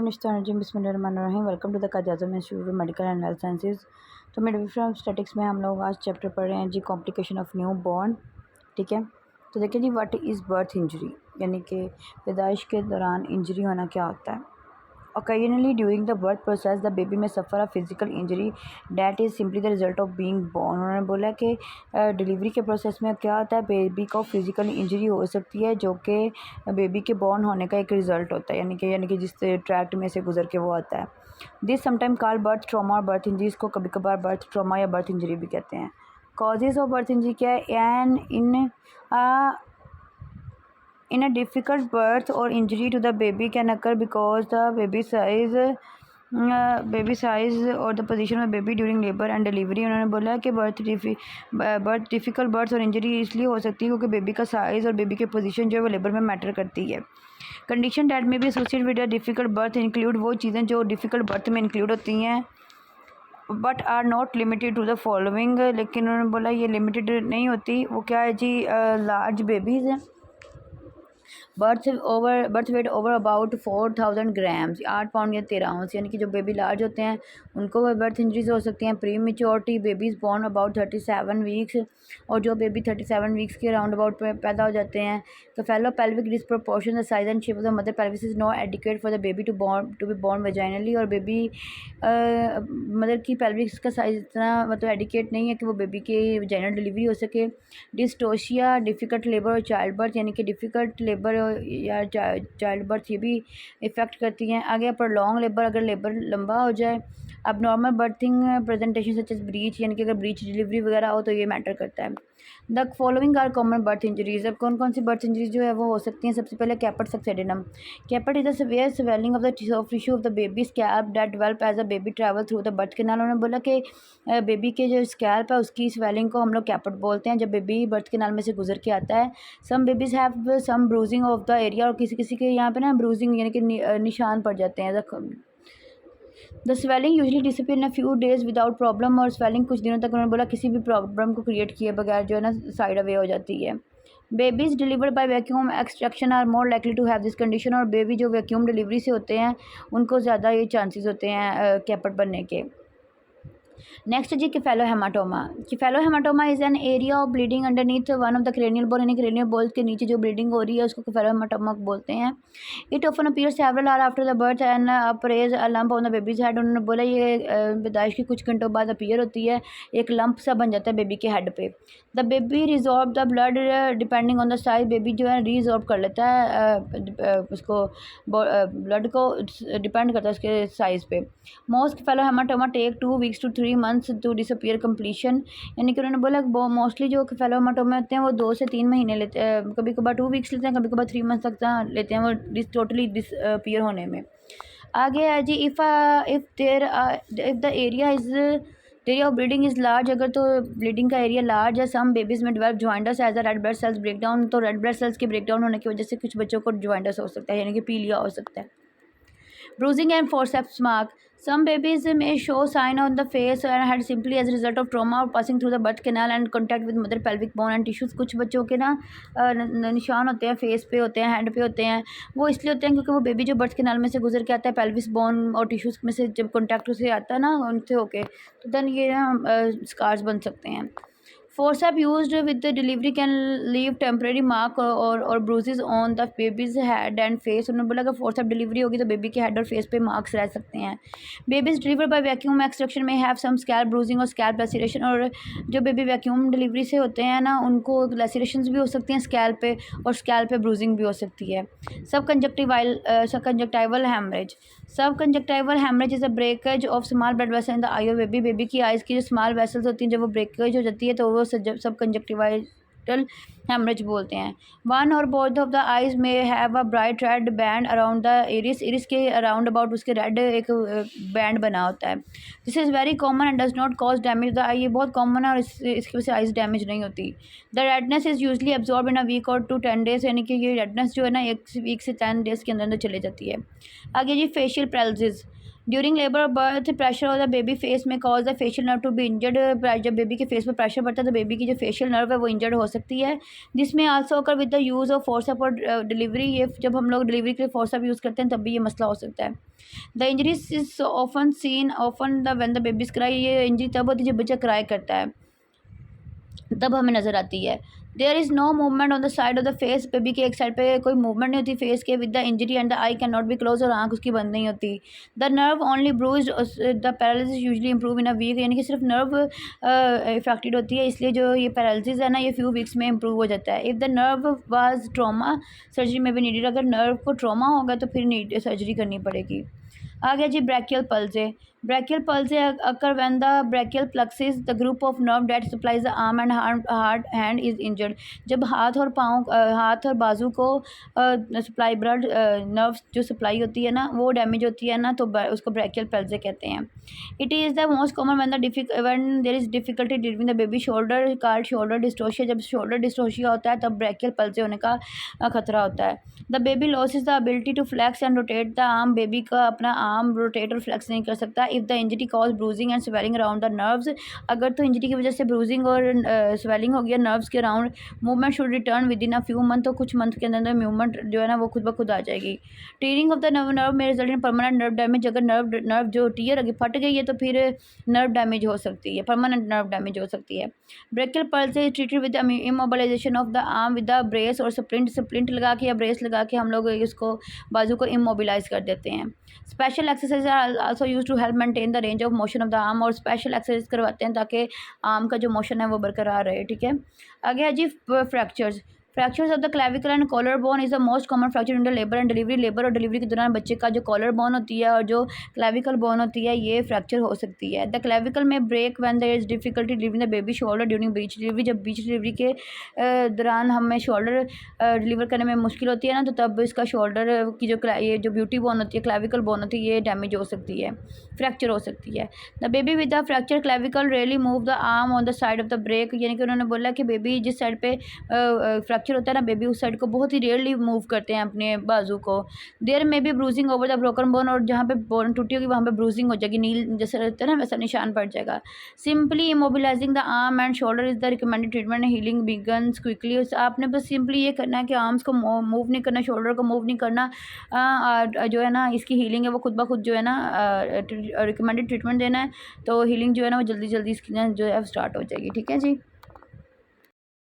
बिस्मिल्लाहिर्रहमानिर्रहीम। Welcome to the Quaid Azam institute of medical and health sciences. तो midwifery obstetrics में हम लोग आज चैप्टर पढ़ रहे हैं जी, कॉम्प्लिकेशन ऑफ न्यू बॉर्न। ठीक है, तो देखिए जी, व्हाट इज़ बर्थ इंजरी, यानी कि पैदाइश के दौरान इंजरी होना क्या होता है। Occasionally during the birth process the baby may suffer a physical injury that is simply the result of being born। उन्होंने बोला कि डिलीवरी के प्रोसेस में क्या होता है, बेबी को फिजिकल इंजरी हो सकती है जो कि बेबी के बॉर्न होने का एक रिज़ल्ट होता है, यानी कि जिस ट्रैक्ट में से गुजर के वो आता है। This sometime call birth trauma और बर्थ इंजरी, इसको कभी कभार बर्थ ट्रॉमा या बर्थ इंजरी भी कहते हैं। कॉजेज़ ऑफ बर्थ इंजरी क्या है, N in a difficult birth or injury to the baby can occur because the baby size or the position of baby during labor and delivery। उन्होंने बोला कि difficult birth और injury इसलिए हो सकती है क्योंकि बेबी का साइज़ और बेबी की पोजीशन जो है वो लेबर में मैटर करती है। कंडीशन डैट में भी associated with a difficult birth include, वो चीज़ें जो डिफ़िकल्ट बर्थ में इंक्लूड होती हैं, but are not limited to the following. लेकिन उन्होंने बोला ये लिमिटेड नहीं होती। वो क्या है जी, लार्ज बेबीज़ हैं, birth weight over about 4000 grams, 8 pound या 13 आउंस, यानी कि जो बेबी लार्ज होते हैं उनको बर्थ इंजरीज हो सकती हैं। Prematurity babies born about 37 weeks, और जो बेबी 37 वीक्स के राउंड अबाउट पैदा हो जाते हैं। Fellow pelvic disproportion the size and shape of the mother pelvis is not adequate for the baby to be born vaginally, और baby mother की पेल्विक्स का साइज इतना मतलब एडिकेट नहीं है कि वो बेबी की वेजाइनल डिलीवरी हो सके। डिस्टोशिया, डिफ़िकल्ट लेबर और चाइल्ड बर्थ, यानी कि डिफ़िकल्ट लेबर या चाइल्ड बर्थ ये भी इफ़ेक्ट करती हैं। आगे प्रोलॉन्ग लेबर, अगर लेबर लंबा हो जाए। अब normal birthing presentation such as breech, यानी कि अगर ब्रीच डिलीवरी वगैरह हो तो ये मैटर करता है। The following are common birth injuries. अब कौन कौन सी बर्थ इंजरीज जो है वो हो सकती हैं। सबसे पहले caput succedaneum. Caput is the severe swelling of the tissue of the baby scalp that develop as a baby travel through the birth canal. उन्होंने बोला कि बेबी के जो स्कैल्प है उसकी स्वेलिंग को हम लोग कैपेट बोलते हैं जब बेबी बर्थ कैनाल में से गुजर के आता है। Some babies have some bruising of the area, और किसी किसी के यहाँ पे ना ब्रूजिंग यानी कि निशान पड़ जाते हैं। The swelling usually disappear in a few days without problem, और स्वेलिंग कुछ दिनों तक उन्होंने बोला किसी भी प्रॉब्लम को क्रिएट किए बगैर जो है ना साइड अवे हो जाती है। Babies delivered by vacuum extraction are more likely to have this condition, और बेबी जो वैक्यूम डिलीवरी से होते हैं उनको ज़्यादा ये चांसेस होते हैं कैपेट बनने के। नेक्स्ट जी cephalohematoma. Cephalohematoma is an area of bleeding underneath one of the cranial bone, यानी क्रेनियल बोन के नीचे जो ब्लीडिंग हो रही है उसको किफेलोहेमाटोमा बोलते हैं। It often appear several hour after the birth and appears a lump on the baby's head. उन्होंने बोला ये पैदाइश के कुछ घंटों बाद अपीयर होती है, एक लंप सा बन जाता है बेबी के हेड पे। The baby resorb the blood depending on the size, baby जो है रिजॉर्ब कर लेता है उसको ब्लड को, डिपेंड करता है उसके साइज़ पे। Most cephalohematoma take 2 weeks to 3 months to disappear completion, यानी कि उन्होंने बोला मोस्टली जो किफेलोहेमाटोमा होते हैं वो 2 से 3 महीने लेते हैं, कभी कभार 2 वीक्स लेते हैं, कभी कभार 3 मंथ्स तक लेते हैं वो टोटली डिसअपीयर होने में। आगे है जी, if the area of bleeding is large, अगर तो ब्लीडिंग का एरिया लार्ज है। सम बेबीज़ में develop jaundice as a red blood cells breakdown, तो रेड ब्लड सेल्स के ब्रेकडाउन होने की वजह से कुछ बच्चों को जॉइंटस हो सकता है, यानी कि पीलिया हो सकता है। Bruising and forceps mark. Some babies may show sign on the face and had simply as a result of trauma or passing through the birth canal and contact with mother pelvic bone and tissues। कुछ बच्चों के ना निशान होते हैं, face पे होते हैं, हैंड पे होते हैं, वो इसलिए होते हैं क्योंकि वो बेबी जो बर्थ कैनाल में से गुजर के आता है पेल्विस बोन और टिश्यूज़ में से जब कॉन्टैक्ट से आता है ना उनसे होके, तो देन ये ना स्कार्स बन सकते हैं। Forceps used with the delivery can leave temporary mark or bruises on the baby's head and face। उन्होंने बोला अगर फोर्सेप डिलीवरी होगी तो बेबी के हेड और फेस पे मार्क्स रह सकते हैं। Babies deliver bye vacuum extraction में हैव सम स्कैल्प ब्रूजिंग और स्कैल्प लेसिरेशन, और जो बेबी वैक्यूम डिलीवरी से होते हैं ना उनको लेसिरेशंस भी हो सकती हैं स्कैल्प पे, और स्कैल्प पे ब्रूजिंग भी हो सकती है। सब conjunctival haemorrhage. Sub conjunctival haemorrhage is a breakage of small blood vessel in the eye of baby. Baby की आइज़ की जो स्मॉल वेसल्स होती हैं जब वो ब्रेकेज हो जाती है तो वो सब कंजक्टिवाइटल हेमरेज बोलते हैं। वन और बोथ ऑफ द आइज में have a bright red band around the iris, iris के अराउंड अबाउट उसके रेड एक बैंड बना होता है। This is very common and does not cause damage the eye, ये बहुत कॉमन है और इसकी वजह से आइज डैमेज नहीं होती। The redness is usually absorb in a week और टू 10 डेज, यानी कि ये रेडनेस जो है ना 1 वीक से 10 डेज के अंदर अंदर चले जाती है। आगे जी फेशियल पैल्सिस। ड्यूरिंग लेबर और birth pressure of the baby face में cause the facial nerve to be injured. जब बेबी के फेस पर प्रेशर पड़ता है तो बेबी की जो फेशियल नर्व है वो इंजर्ड हो सकती है। जिसमें also occur with the use of forceps और डिलीवरी, ये जब हम लोग डिलीवरी के लिए फोर्सअप यूज़ करते हैं तब भी ये मसला हो सकता है। The injuries is often seen often the when the babies cry, ये इंजरी तब होती है जब बच्चा क्राई करता है, तब हमें नज़र आती है। There is no movement on the side of the face, baby के एक साइड पे कोई मूवमेंट नहीं होती फेस के with the injury and the eye can not be close, और आँख उसकी बंद नहीं होती। The nerve only bruised, the paralysis usually improve in a week, यानी कि सिर्फ नर्व इफेक्टेड होती है, इसलिए जो ये पैरालिसिस है ना ये फ्यू वीक्स में इंप्रूव हो जाता है। If the nerve was trauma surgery में भी नीडेड, अगर नर्व को ट्रॉमा होगा तो फिर सर्जरी करनी पड़ेगी। आ गया जी brachial palsy. Brachial palsy occur when the brachial plexus the group of nerve that supplies the arm and heart hand is injured, जब हाथ और पाँव हाथ और बाजू को सप्लाई ब्लड नर्व जो सप्लाई होती है ना वो डैमेज होती है ना, तो उसको ब्रैकियल पल्से कहते हैं। It is the most common when there is difficulty delivering the baby shoulder called shoulder dystocia, जब शोल्डर डिस्टोशिया होता है तब ब्रैकियल पल्से होने का खतरा होता है। The baby loses the ability to flex and rotate the arm, baby का अपना आर्म रोटेट और फ्लैक्स नहीं कर सकता। If the injury cause bruising and swelling around the nerves, अगर तो इंजरी की वजह से ब्रूजिंग और स्वेलिंग हो गया नर्व्स के around, movement should return with in a few month, तो कुछ मंथ के अंदर मूवमेंट जो है ना वो खुद ब खुद आ जाएगी। टीयरिंग ऑफ द नर्व में result in permanent nerve damage, अगर नर्व जो टीयर अगर फट गई है तो फिर नर्व डैमेज हो सकती है, परमानेंट नर्व डैमेज हो सकती है। Brachial palsy is treated with immobilization of the arm with the brace और स्प्लिंट लगा के या ब्रेस लगा के हम लोग इसको बाजू को इमोबिलाइज कर देते हैं। Special exercise are also use to help maintain the range of motion of the arm, और स्पेशल एक्सरसाइज करवाते हैं ताकि आर्म का जो मोशन है वो बरकरार रहे। ठीक है, आगे है जी fractures. Fractures of the clavicle and collar bone is the most common fracture in the labour and delivery. Labour और डिलीवरी के दौरान बच्चे का जो कॉलर बोन होती है और जो क्लेविकल बोन होती है ये फ्रैक्चर हो सकती है। The clavicle may break when there is difficulty delivering the baby shoulder during breech delivery, जब ब्रीच डिलीवरी के दौरान हमें शोल्डर डिलीवर करने में मुश्किल होती है ना, तो तब इसका शोल्डर की जो ये जो ब्यूटी बोन होती है क्लेविकल बोन होती है ये डैमेज हो सकती है, फ्रैक्चर हो सकती है। The baby with the fracture clavicle really move the arm on the side of the break, यानी कि उन्होंने बोला कि बेबी जिस साइड पे फ्रैक्चर होता है ना बेबी उस साइड को बहुत ही रेयरली मूव करते हैं अपने बाजू को। देयर में भी bruising over the broken bone, और जहाँ पे बोन टूटी होगी वहाँ पे ब्रूजिंग हो जाएगी, नील जैसे रहता है ना वैसा निशान पड़ जाएगा। Simply immobilising the arm and shoulder is the recommended treatment, healing begins quickly. आपने बस सिंपली ये करना है कि आर्म्स को मूव नहीं करना, शोल्डर को मूव नहीं करना, जो है ना इसकी हीलिंग है वो खुद ब खुद जो है ना रिकमेंडेड ट्रीटमेंट देना है, तो हीलिंग जो है ना वो जल्दी जल्दी इसकी जो है स्टार्ट हो जाएगी। ठीक है जी।